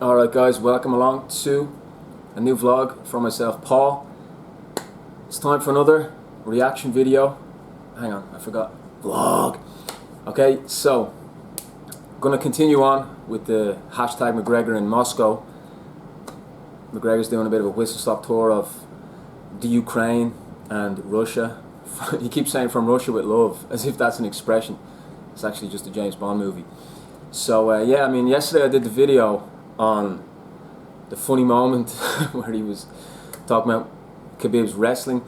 Alright guys, welcome along to a new vlog from myself, Paul. It's time for another reaction video. Hang on, I forgot. Vlog. Okay, so I'm gonna continue on with the hashtag McGregor in Moscow. McGregor's doing a bit of a whistle-stop tour of the Ukraine and Russia. He keeps saying "from Russia with love," as if that's an expression. It's actually just a James Bond movie. So yeah, I mean, yesterday I did the video on the funny moment where he was talking about Khabib's wrestling.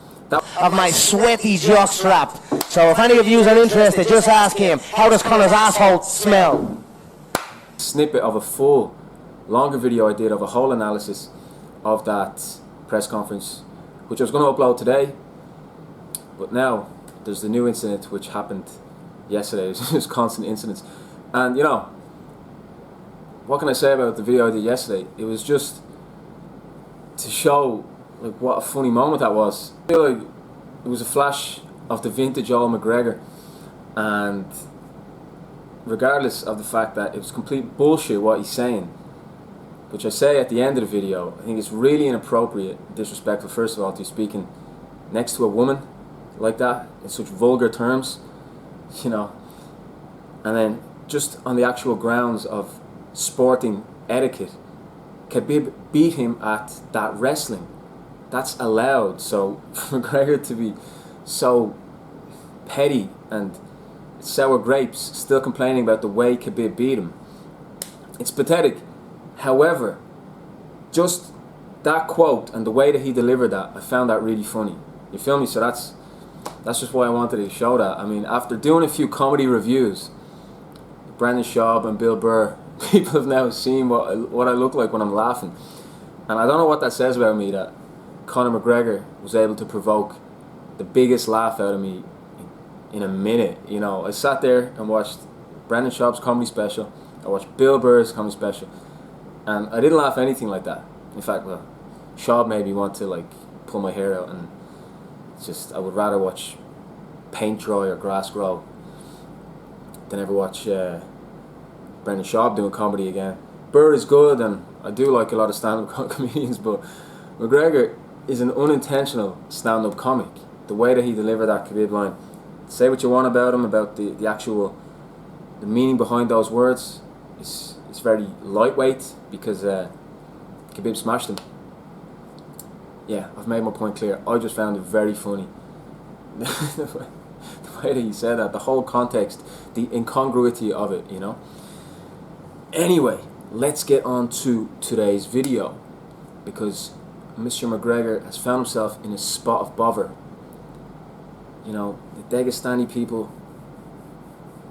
Of my sweaty jockstrap. So if any of you are interested, just ask him, how does Conor's asshole smell? Snippet of a full, longer video I did of a whole analysis of that press conference, which I was going to upload today, but now there's the new incident which happened yesterday. There's constant incidents, and you know, what can I say about the video I did yesterday? It was just to show like what a funny moment that was. I feel like it was a flash of the vintage old McGregor, and regardless of the fact that it was complete bullshit what he's saying, which I say at the end of the video, I think it's really inappropriate, disrespectful first of all, to be speaking next to a woman like that in such vulgar terms, you know, and then just on the actual grounds of sporting etiquette. Khabib beat him at that wrestling. That's allowed. So for McGregor to be so petty and sour grapes, still complaining about the way Khabib beat him, it's pathetic. However, just that quote and the way that he delivered that, I found that really funny. You feel me? So that's just why I wanted to show that. I mean, after doing a few comedy reviews, Brendan Schaub and Bill Burr, people have now seen what I look like when I'm laughing, and I don't know what that says about me, that Conor McGregor was able to provoke the biggest laugh out of me in a minute. You know, I sat there and watched Brendan Schaub's comedy special, I watched Bill Burr's comedy special, and I didn't laugh anything like that. In fact, well, Schaub made me want to like pull my hair out, and it's just, I would rather watch paint dry or grass grow than ever watch Brendan Schaub doing comedy again. Burr is good, and I do like a lot of stand-up comedians, but McGregor is an unintentional stand-up comic. The way that he delivered that Khabib line, say what you want about him, about the actual meaning behind those words, it's very lightweight, because Khabib smashed him. Yeah, I've made my point clear. I just found it very funny. The way that he said that, the whole context, the incongruity of it, you know. Anyway, let's get on to today's video, because Mr. McGregor has found himself in a spot of bother. You know, the Dagestani people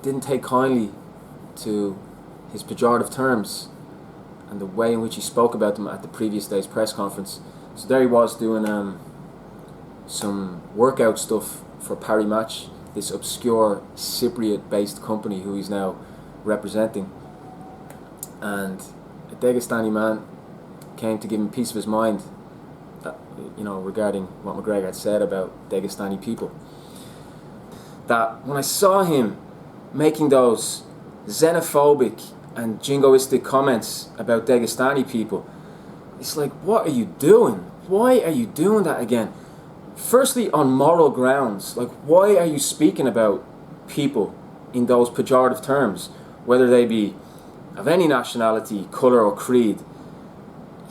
didn't take kindly to his pejorative terms and the way in which he spoke about them at the previous day's press conference. So there he was doing some workout stuff for Paris Match, this obscure Cypriot-based company who he's now representing. And a Dagestani man came to give him a piece of his mind, you know, regarding what McGregor had said about Dagestani people. That when I saw him making those xenophobic and jingoistic comments about Dagestani people, it's like, what are you doing? Why are you doing that again? Firstly, on moral grounds, like, why are you speaking about people in those pejorative terms, whether they be of any nationality, colour or creed?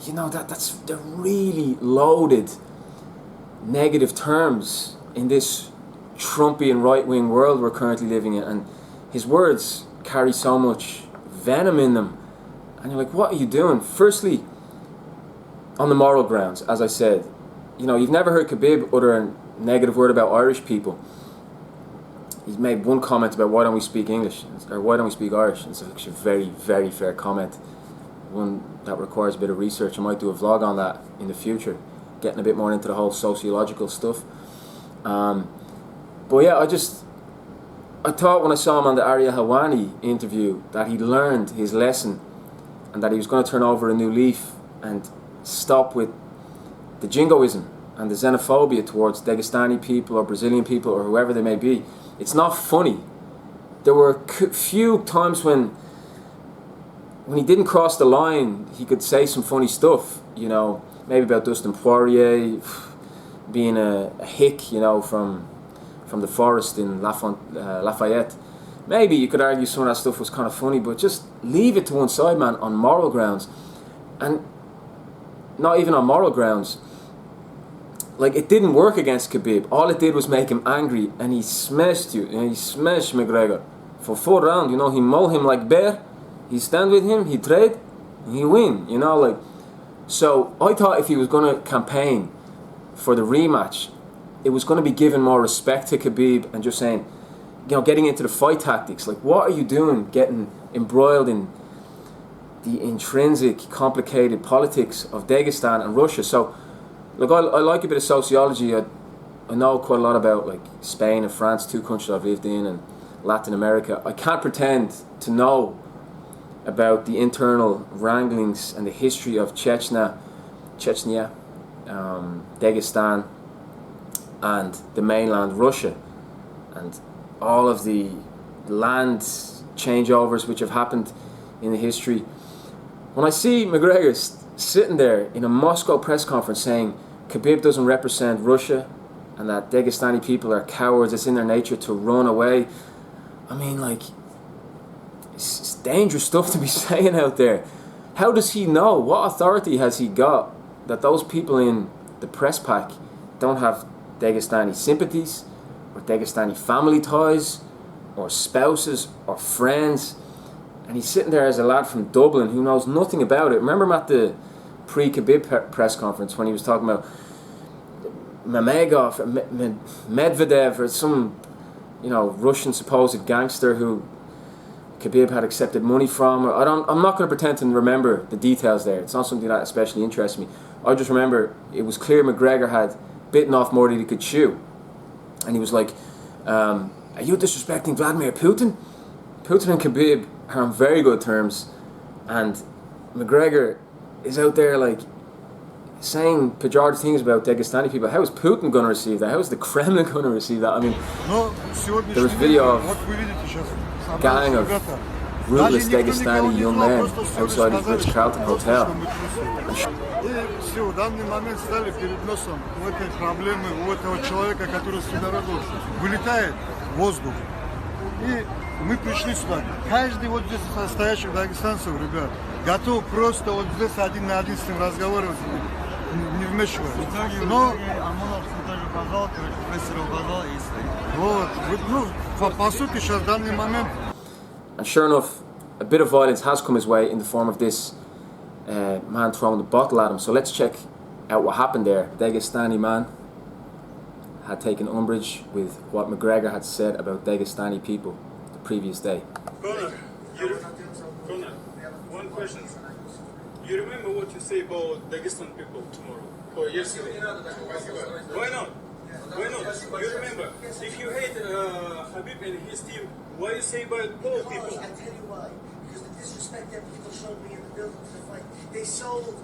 You know, they're really loaded negative terms in this Trumpian right-wing world we're currently living in, and his words carry so much venom in them, and you're like, what are you doing? Firstly, on the moral grounds, as I said, you know, you've never heard Khabib utter a negative word about Irish people. He's made one comment about why don't we speak English, or why don't we speak Irish. It's actually a very, very fair comment, one that requires a bit of research. I might do a vlog on that in the future, getting a bit more into the whole sociological stuff. But yeah, I thought when I saw him on the Arya Helwani interview that he'd learned his lesson, and that he was going to turn over a new leaf and stop with the jingoism and the xenophobia towards Dagestani people or Brazilian people or whoever they may be. It's not funny. There were few times when when he didn't cross the line, he could say some funny stuff, you know, maybe about Dustin Poirier being a hick, you know, from the forest in Lafayette. Maybe you could argue some of that stuff was kind of funny, but just leave it to one side, man, on moral grounds. And not even on moral grounds. Like, it didn't work against Khabib. All it did was make him angry, and he smashed you, and he smashed McGregor for 4 rounds. You know, he mauled him like bear. He stand with him, he trade, and he win. You know, like, so I thought if he was going to campaign for the rematch, it was going to be giving more respect to Khabib and just saying, you know, getting into the fight tactics. Like, what are you doing getting embroiled in the intrinsic, complicated politics of Dagestan and Russia? So, look, I like a bit of sociology. I know quite a lot about, like, Spain and France, 2 countries I've lived in, and Latin America. I can't pretend to know about the internal wranglings and the history of Chechnya, Dagestan, and the mainland Russia, and all of the land changeovers which have happened in the history. When I see McGregor sitting there in a Moscow press conference saying Khabib doesn't represent Russia and that Dagestani people are cowards, it's in their nature to run away, I mean, like, it's dangerous stuff to be saying out there. How does he know? What authority has he got that those people in the press pack don't have Dagestani sympathies, or Dagestani family ties, or spouses, or friends? And he's sitting there as a lad from Dublin who knows nothing about it. Remember him at the pre-Khabib press conference when he was talking about Mamegov, Medvedev, or some, you know, Russian supposed gangster who Khabib had accepted money from. I'm not going to pretend to remember the details there. It's not something that especially interests me. I just remember it was clear McGregor had bitten off more than he could chew. And he was like, are you disrespecting Vladimir Putin? Putin and Khabib are on very good terms. And McGregor is out there, like, saying pejorative things about Dagestani people. How is Putin going to receive that? How is the Kremlin going to receive that? I mean, there was video of a gang of ruthless Dagestani young men outside the Ritz-Carlton Hotel. Все, в данный момент стали перед носом у этой проблемы, у этого человека, который с дорогу вылетает в воздух. И мы пришли сюда. Каждый вот здесь стоящих дагестанцев, ребят, готов просто вот здесь один на один с ним разговаривать, не вмешиваясь. Но вот, ну, по сути сейчас в данный момент. And sure enough, a bit of violence has come his way in the form of this man throwing the bottle at him. So let's check out what happened there. Dagestani Man had taken umbrage with what McGregor had said about Dagestani people the previous day. Conor, one question. You remember what you say about Dagestan people tomorrow or yesterday? Why not? Why not? You remember, if you hate Habib and his team, why you say about all people? I'll tell you why. Because the disrespect that people showed me in the building to the fight. They sold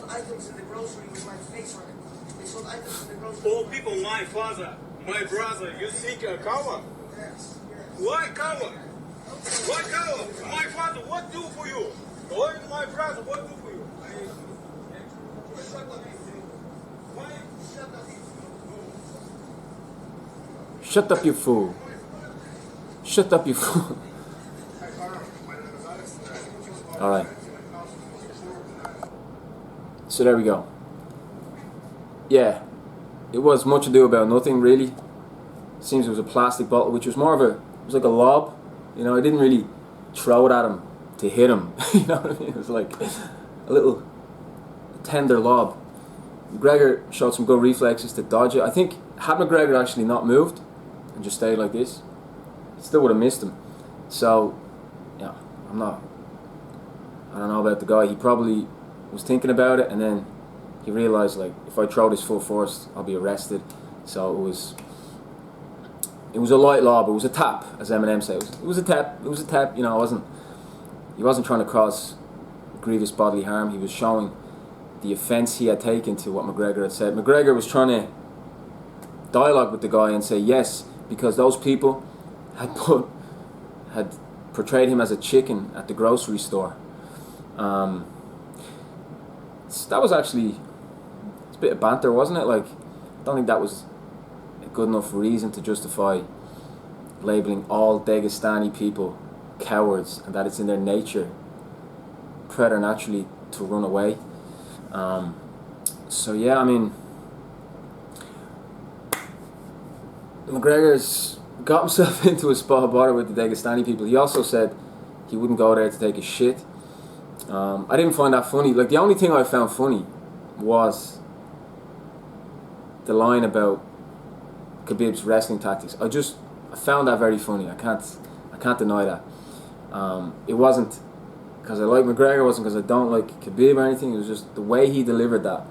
items in the grocery with my face on it. They sold items in the grocery. All people, my father, my brother, you think a coward? Yes. Why coward? Why coward? My father, what do for you? Why my brother, what do for you? Why? Shut up, you fool. Shut up, you fool. Alright. So there we go. Yeah, it was much ado about nothing, really. Seems it was a plastic bottle, which was more of it was like a lob. You know, I didn't really throw it at him to hit him. You know what I mean? It was like a little tender lob. McGregor showed some good reflexes to dodge it. I think had McGregor actually not moved and just stayed like this, he still would have missed him. So, yeah, I don't know about the guy. He probably was thinking about it, and then he realized, like, if I throw this full force, I'll be arrested. So it was a light lob. It was a tap, as Eminem said. It was a tap. It was a tap. You know, he wasn't trying to cause grievous bodily harm. He was showing the offense he had taken to what McGregor had said. McGregor was trying to dialogue with the guy and say yes, because those people had portrayed him as a chicken at the grocery store. That was actually, it's a bit of banter, wasn't it? Like, I don't think that was a good enough reason to justify labeling all Dagestani people cowards, and that it's in their nature preternaturally to run away. So yeah, I mean, McGregor's got himself into a spot of bother with the Dagestani people. He also said he wouldn't go there to take a shit. I didn't find that funny. Like, the only thing I found funny was the line about Khabib's wrestling tactics. I found that very funny. I can't deny that. It wasn't because I like McGregor, it wasn't because I don't like Khabib or anything. It was just the way he delivered that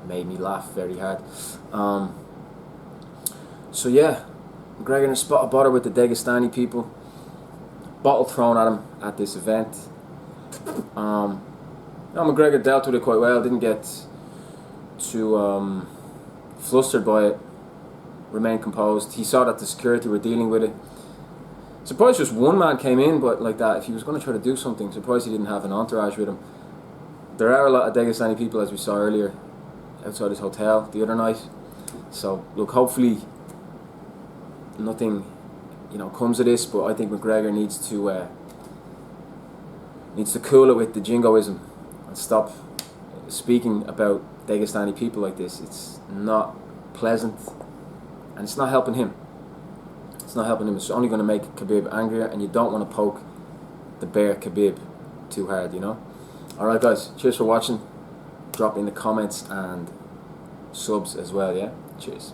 made me laugh very hard. So yeah, McGregor in a spot of bother with the Dagestani people. Bottle thrown at him at this event. McGregor dealt with it quite well. Didn't get too flustered by it. Remained composed. He saw that the security were dealing with it. Surprised just one man came in, but like that, if he was going to try to do something, surprised he didn't have an entourage with him. There are a lot of Dagestani people, as we saw earlier, outside his hotel the other night. So look, hopefully nothing, comes of this. But I think McGregor needs to cool it with the jingoism and stop speaking about Dagestani people like this. It's not pleasant, and it's not helping him. It's not helping him. It's only going to make Khabib angrier, and you don't want to poke the bear Khabib too hard, Alright guys, cheers for watching. Drop in the comments and subs as well, yeah? Cheers.